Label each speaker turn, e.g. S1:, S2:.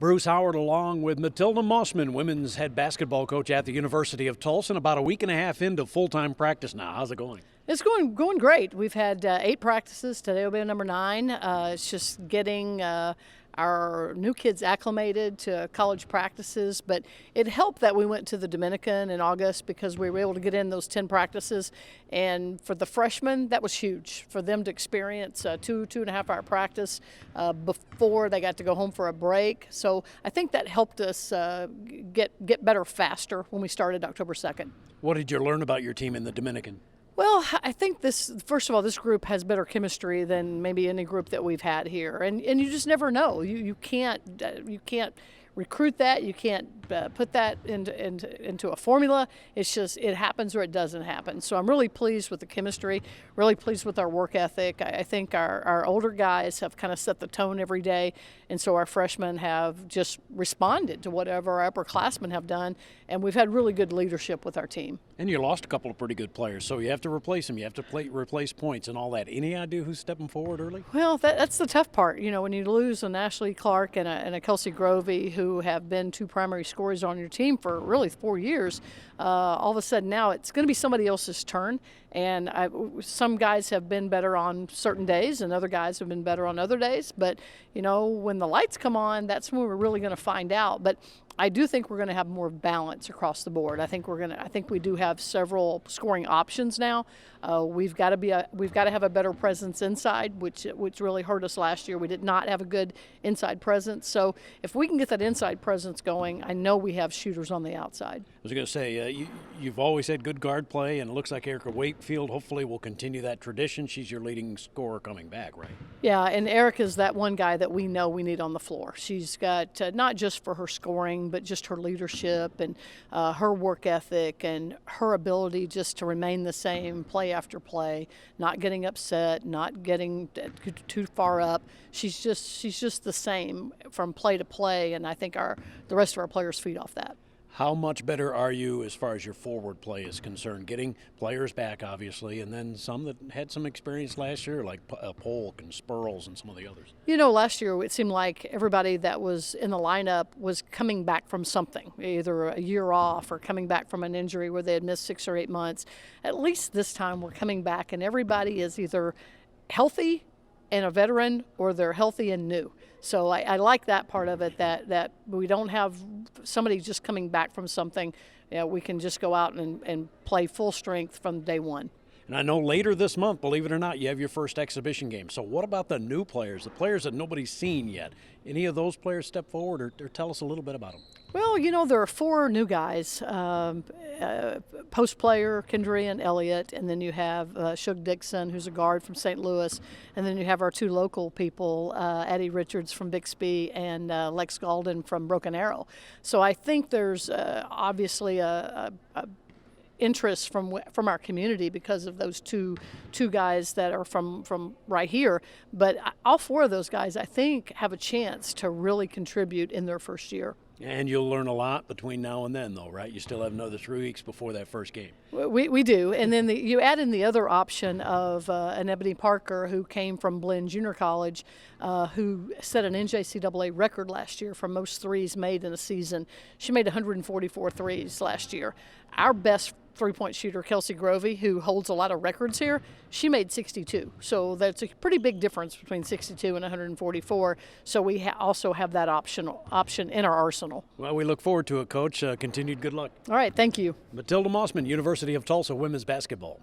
S1: Bruce Howard along with Matilda Mossman, women's head basketball coach at the University of Tulsa, and about a week and a half into full-time practice now. How's it going?
S2: It's going great. We've had 8 practices. Today will be number 9. It's just getting our new kids acclimated to college practices, but it helped that we went to the Dominican in August because we were able to get in those 10 practices, and for the freshmen that was huge for them to experience a 2.5 hour practice before they got to go home for a break. So I think that helped us get better faster when we started October 2nd.
S1: What did you learn about your team in the Dominican?
S2: Well, I think first of all, this group has better chemistry than maybe any group that we've had here, and you just never know. You can't recruit that. You can't put that into a formula. It's just it happens or it doesn't happen. So I'm really pleased with the chemistry, really pleased with our work ethic. I think our older guys have kind of set the tone every day, and so our freshmen have just responded to whatever our upperclassmen have done, and we've had really good leadership with our team.
S1: And you lost a couple of pretty good players, so you have to replace them. You have to replace points and all that. Any idea who's stepping forward early?
S2: Well, that's the tough part. You know, when you lose an Ashley Clark and a Kelsey Grovey, who have been 2 primary scorers on your team for really 4 years, all of a sudden now it's going to be somebody else's turn. And some guys have been better on certain days, and other guys have been better on other days. But you know, when the lights come on, that's when we're really going to find out. But I do think we're going to have more balance across the board. I think we do have several scoring options now. We've got to have a better presence inside, which really hurt us last year. We did not have a good inside presence. So if we can get that inside presence going, I know we have shooters on the outside.
S1: I was going to say, you've always had good guard play, and it looks like Erica Wakefield hopefully will continue that tradition. She's your leading scorer coming back, right?
S2: Yeah, and Erica's that one guy that we know we need on the floor. She's got not just for her scoring, but just her leadership and her work ethic and her ability just to remain the same play after play, not getting upset, not getting too far up. She's just the same from play to play, and I think the rest of our players feed off that.
S1: How much better are you as far as your forward play is concerned? Getting players back, obviously, and then some that had some experience last year, like Polk and Spurls and some of the others.
S2: You know, last year it seemed like everybody that was in the lineup was coming back from something, either a year off or coming back from an injury where they had missed 6 or 8 months. At least this time we're coming back, and everybody is either healthy and a veteran, or they're healthy and new. So I like that part of it, that we don't have somebody just coming back from something. You know, we can just go out and play full strength from day one.
S1: And I know later this month, believe it or not, you have your first exhibition game. So what about the new players, the players that nobody's seen yet? Any of those players step forward or tell us a little bit about them?
S2: Well, you know, there are 4 new guys, post player, Kendrian Elliott, and then you have Shug Dixon, who's a guard from St. Louis, and then you have our 2 local people, Addie Richards from Bixby and Lex Galden from Broken Arrow. So I think there's obviously a interest from our community because of those two guys that are from right here. But all 4 of those guys, I think, have a chance to really contribute in their first year.
S1: And you'll learn a lot between now and then, though, right? You still have another 3 weeks before that first game.
S2: We do. And then you add in the other option of an Ebony Parker, who came from Blinn Junior College, who set an NJCAA record last year for most threes made in a season. She made 144 threes last year. Our best three-point shooter, Kelsey Grovey, who holds a lot of records here, she made 62. So that's a pretty big difference between 62 and 144. So we also have that option in our arsenal.
S1: Well, we look forward to it, Coach. Continued good luck.
S2: All right, thank you.
S1: Matilda Mossman, University of Tulsa women's basketball.